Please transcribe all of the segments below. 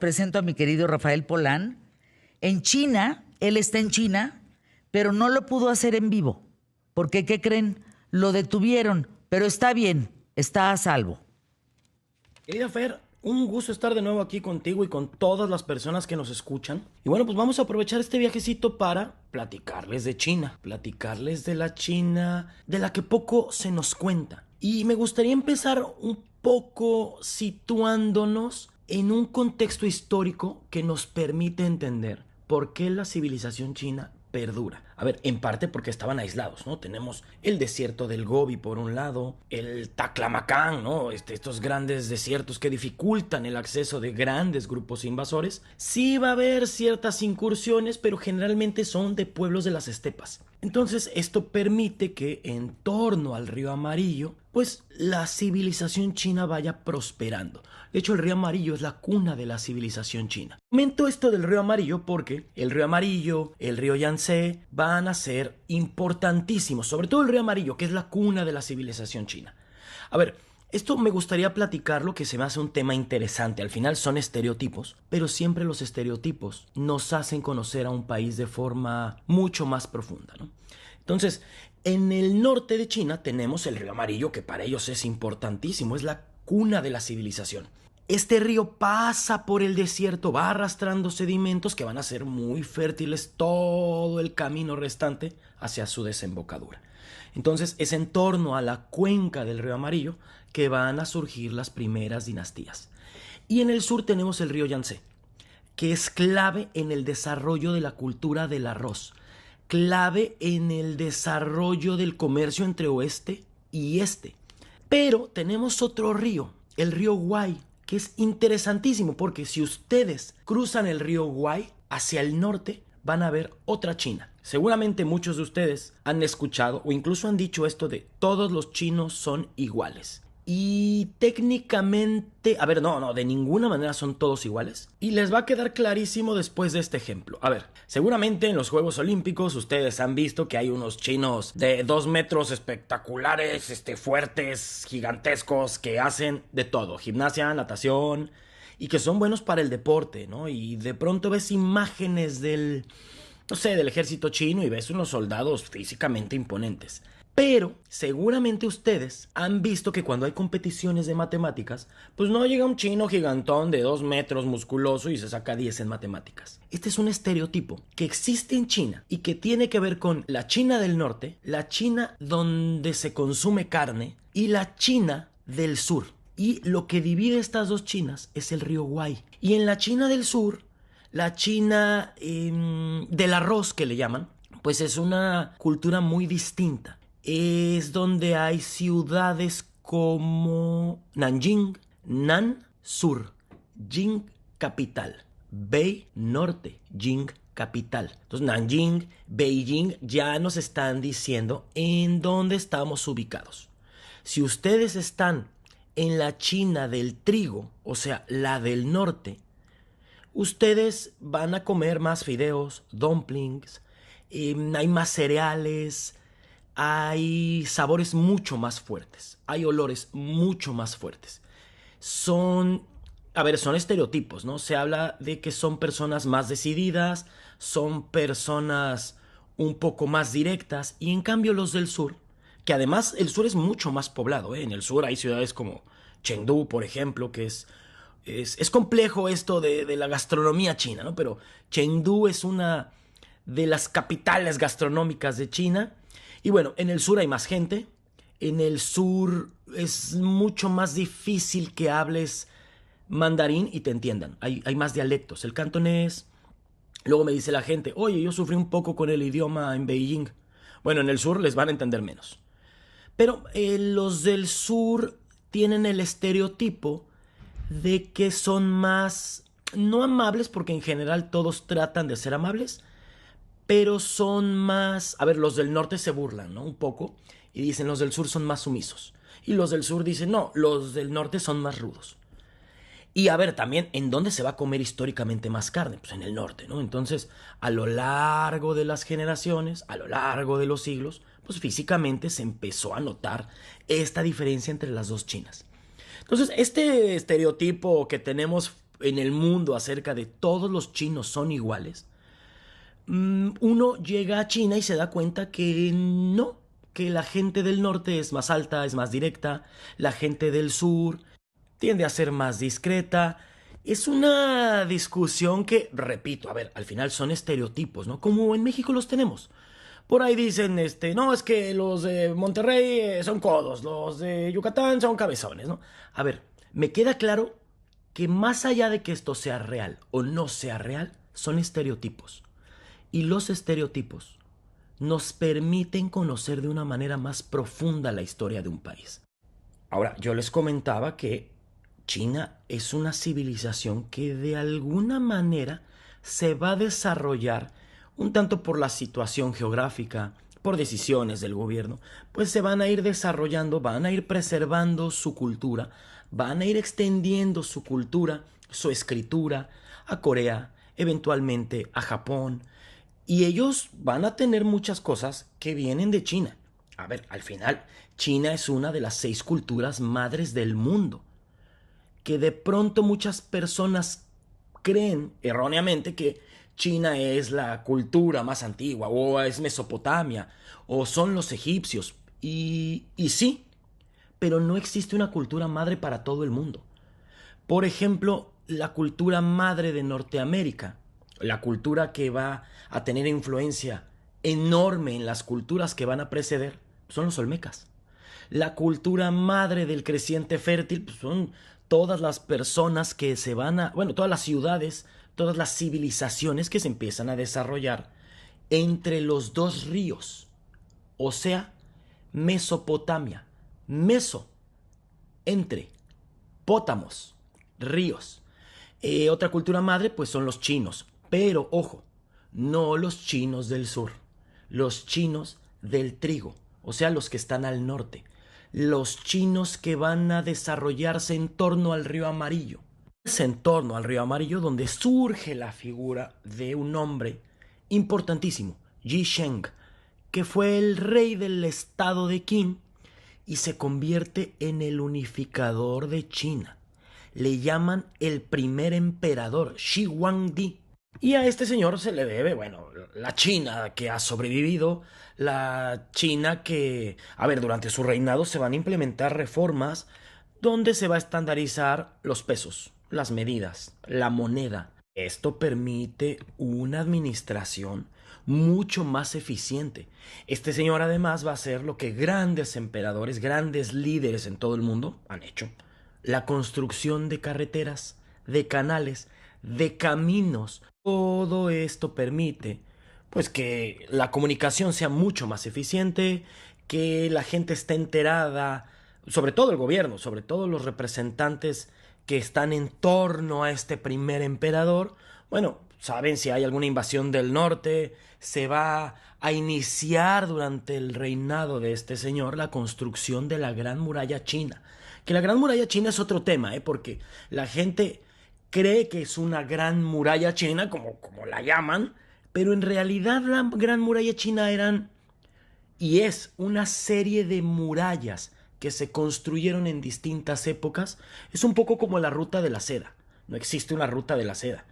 presento a mi querido Rafael Polán. En China, él está en China, pero no lo pudo hacer en vivo. Porque, ¿qué creen? Lo detuvieron, pero está bien, está a salvo. Querida Fer, un gusto estar de nuevo aquí contigo y con todas las personas que nos escuchan. Y bueno, pues vamos a aprovechar este viajecito para platicarles de China, platicarles de la China de la que poco se nos cuenta. Y me gustaría empezar un poco situándonos en un contexto histórico que nos permite entender por qué la civilización china perdura. A ver, en parte porque estaban aislados, ¿no? Tenemos el desierto del Gobi por un lado, el Taklamakan, ¿no? Estos grandes desiertos que dificultan el acceso de grandes grupos invasores. Sí va a haber ciertas incursiones, pero generalmente son de pueblos de las estepas. Entonces, esto permite que en torno al río Amarillo, pues la civilización china vaya prosperando. De hecho, el río Amarillo es la cuna de la civilización china. Comento esto del río Amarillo porque el río Amarillo, el río Yangtze van a ser importantísimos, sobre todo el río Amarillo, que es la cuna de la civilización china. A ver, esto me gustaría platicarlo, que se me hace un tema interesante. Al final son estereotipos, pero siempre los estereotipos nos hacen conocer a un país de forma mucho más profunda, ¿no? Entonces, en el norte de China tenemos el río Amarillo, que para ellos es importantísimo, es la cuna de la civilización. Este río pasa por el desierto, va arrastrando sedimentos que van a ser muy fértiles todo el camino restante hacia su desembocadura. Entonces es en torno a la cuenca del río Amarillo que van a surgir las primeras dinastías. Y en el sur tenemos el río Yangtze, que es clave en el desarrollo de la cultura del arroz, clave en el desarrollo del comercio entre oeste y este. Pero tenemos otro río, el río Huai, que es interesantísimo porque si ustedes cruzan el río Huai hacia el norte, van a ver otra China. Seguramente muchos de ustedes han escuchado o incluso han dicho esto de todos los chinos son iguales. Y técnicamente, a ver, no, de ninguna manera son todos iguales. Y les va a quedar clarísimo después de este ejemplo. A ver, seguramente en los Juegos Olímpicos ustedes han visto que hay unos chinos de 2 metros espectaculares, fuertes, gigantescos, que hacen de todo. Gimnasia, natación, y que son buenos para el deporte, ¿no? Y de pronto ves imágenes del ejército chino y ves unos soldados físicamente imponentes. Pero seguramente ustedes han visto que cuando hay competiciones de matemáticas, pues no llega un chino gigantón de 2 metros musculoso y se saca 10 en matemáticas. Este es un estereotipo que existe en China y que tiene que ver con la China del norte, la China donde se consume carne y la China del sur. Y lo que divide estas dos Chinas es el río Huai. Y en la China del sur, la China del arroz que le llaman, pues es una cultura muy distinta. Es donde hay ciudades como Nanjing, Nan sur, Jing capital, Bei norte, Jing capital. Entonces Nanjing, Beijing ya nos están diciendo en dónde estamos ubicados. Si ustedes están en la China del trigo, o sea, la del norte, ustedes van a comer más fideos, dumplings, hay más cereales, hay sabores mucho más fuertes, hay olores mucho más fuertes. Son estereotipos, ¿no? Se habla de que son personas más decididas, son personas un poco más directas, y en cambio los del sur, que además el sur es mucho más poblado, ¿eh? En el sur hay ciudades como Chengdu, por ejemplo, que es complejo esto de la gastronomía china, ¿no? Pero Chengdu es una de las capitales gastronómicas de China. Y bueno, en el sur hay más gente. En el sur es mucho más difícil que hables mandarín y te entiendan. Hay más dialectos. El cantonés. Luego me dice la gente, oye, yo sufrí un poco con el idioma en Beijing. Bueno, en el sur les van a entender menos. Pero los del sur tienen el estereotipo de que son más, no amables, porque en general todos tratan de ser amables, pero son más, los del norte se burlan, ¿no? Un poco, y dicen los del sur son más sumisos. Y los del sur dicen, no, los del norte son más rudos. Y también, ¿en dónde se va a comer históricamente más carne? Pues en el norte, ¿no? Entonces, a lo largo de las generaciones, a lo largo de los siglos, pues físicamente se empezó a notar esta diferencia entre las dos Chinas. Entonces, este estereotipo que tenemos en el mundo acerca de todos los chinos son iguales, uno llega a China y se da cuenta que no, que la gente del norte es más alta, es más directa, la gente del sur tiende a ser más discreta. Es una discusión que, repito, a ver, al final son estereotipos, ¿no? Como en México los tenemos. Por ahí dicen, no, es que los de Monterrey son codos, los de Yucatán son cabezones, ¿no? A ver, me queda claro que más allá de que esto sea real o no sea real, son estereotipos. Y los estereotipos nos permiten conocer de una manera más profunda la historia de un país. Ahora, yo les comentaba que China es una civilización que de alguna manera se va a desarrollar un tanto por la situación geográfica, por decisiones del gobierno, pues se van a ir desarrollando, van a ir preservando su cultura, van a ir extendiendo su cultura, su escritura a Corea, eventualmente a Japón, y ellos van a tener muchas cosas que vienen de China. A ver, al final, China es una de las 6 culturas madres del mundo, que de pronto muchas personas creen erróneamente que China es la cultura más antigua, o es Mesopotamia, o son los egipcios. Y sí, pero no existe una cultura madre para todo el mundo. Por ejemplo, la cultura madre de Norteamérica, la cultura que va a tener influencia enorme en las culturas que van a preceder, son los olmecas. La cultura madre del creciente fértil, pues son todas las personas que se van a, bueno, todas las ciudades, todas las civilizaciones que se empiezan a desarrollar entre los 2 ríos, o sea, Mesopotamia, meso, entre, pótamos, ríos. Otra cultura madre, pues son los chinos, pero ojo, no los chinos del sur, los chinos del trigo, o sea, los que están al norte, los chinos que van a desarrollarse en torno al río Amarillo. Es en torno al río Amarillo donde surge la figura de un hombre importantísimo, Yi Sheng, que fue el rey del estado de Qin y se convierte en el unificador de China. Le llaman el primer emperador, Shi Huangdi. Y a este señor se le debe, bueno, la China que ha sobrevivido, la China que, a ver, durante su reinado se van a implementar reformas donde se va a estandarizar los pesos, las medidas, la moneda. Esto permite una administración mucho más eficiente. Este señor además va a hacer lo que grandes emperadores, grandes líderes en todo el mundo han hecho: la construcción de carreteras, de canales, de caminos. Todo esto permite pues que la comunicación sea mucho más eficiente, que la gente esté enterada, sobre todo el gobierno, sobre todo los representantes que están en torno a este primer emperador. Bueno, saben si hay alguna invasión del norte, se va a iniciar durante el reinado de este señor la construcción de la Gran Muralla China. Que la Gran Muralla China es otro tema, porque la gente cree que es una Gran Muralla China, como la llaman, pero en realidad la Gran Muralla China eran y es una serie de murallas que se construyeron en distintas épocas. Es un poco como la ruta de la seda. No existe una ruta de la seda.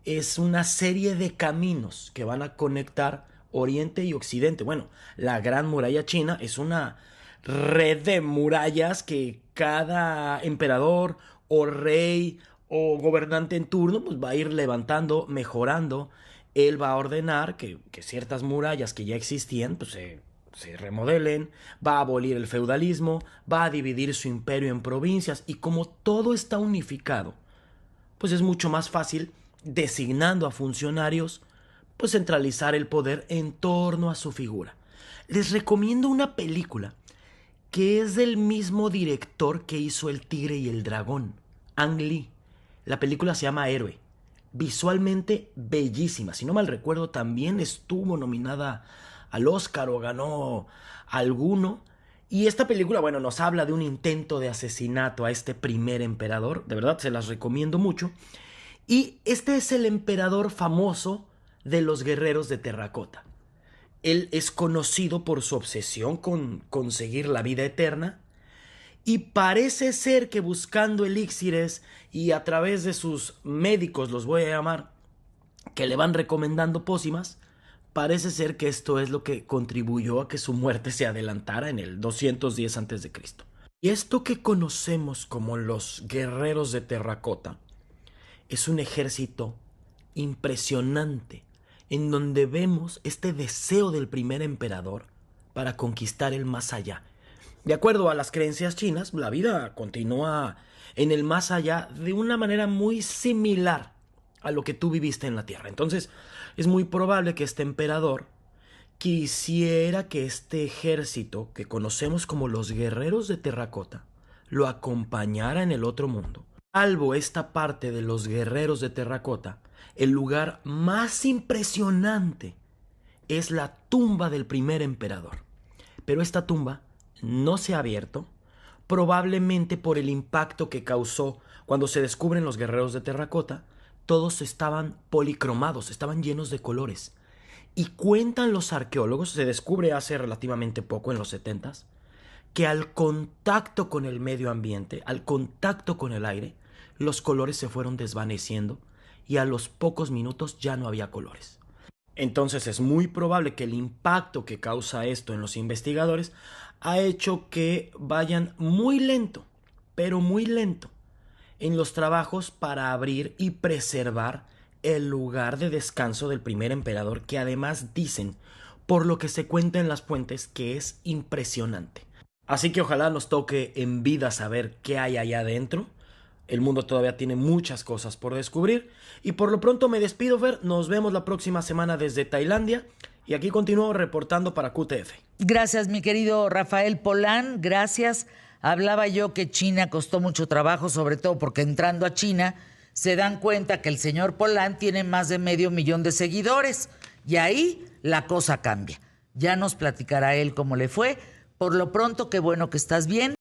Es una serie de caminos que van a conectar Oriente y Occidente. Bueno, la Gran Muralla China es una red de murallas que cada emperador o rey o gobernante en turno pues va a ir levantando, mejorando. Él va a ordenar que ciertas murallas que ya existían pues se remodelen, va a abolir el feudalismo, va a dividir su imperio en provincias, y como todo está unificado, pues es mucho más fácil, designando a funcionarios, pues centralizar el poder en torno a su figura. Les recomiendo una película que es del mismo director que hizo El Tigre y el Dragón, Ang Lee. La película se llama Héroe. Visualmente bellísima. Si no mal recuerdo, también estuvo nominada al Oscar o ganó alguno. Y esta película, bueno, nos habla de un intento de asesinato a este primer emperador. De verdad, se las recomiendo mucho. Y este es el emperador famoso de los guerreros de terracota. Él es conocido por su obsesión con conseguir la vida eterna Y parece ser que buscando elixires y a través de sus médicos, los voy a llamar, que le van recomendando pócimas, parece ser que esto es lo que contribuyó a que su muerte se adelantara en el 210 a.C. Y esto que conocemos como los guerreros de terracota es un ejército impresionante en donde vemos este deseo del primer emperador para conquistar el más allá. De acuerdo a las creencias chinas, la vida continúa en el más allá de una manera muy similar a lo que tú viviste en la Tierra. Entonces, es muy probable que este emperador quisiera que este ejército que conocemos como los guerreros de terracota lo acompañara en el otro mundo. Salvo esta parte de los guerreros de terracota, el lugar más impresionante es la tumba del primer emperador. Pero esta tumba no se ha abierto, probablemente por el impacto que causó cuando se descubren los guerreros de terracota. Todos estaban policromados, estaban llenos de colores. Y cuentan los arqueólogos, se descubre hace relativamente poco, en los 70s, que al contacto con el medio ambiente, al contacto con el aire, los colores se fueron desvaneciendo y a los pocos minutos ya no había colores. Entonces es muy probable que el impacto que causa esto en los investigadores ha hecho que vayan muy lento, pero muy lento, en los trabajos para abrir y preservar el lugar de descanso del primer emperador, que además dicen, por lo que se cuenta en las fuentes, que es impresionante. Así que ojalá nos toque en vida saber qué hay allá adentro. El mundo todavía tiene muchas cosas por descubrir. Y por lo pronto me despido, Fer. Nos vemos la próxima semana desde Tailandia. Y aquí continúo reportando para QTF. Gracias, mi querido Rafael Polán. Gracias. Hablaba yo que China costó mucho trabajo, sobre todo porque entrando a China se dan cuenta que el señor Polán tiene más de 500,000 de seguidores. Y ahí la cosa cambia. Ya nos platicará él cómo le fue. Por lo pronto, qué bueno que estás bien.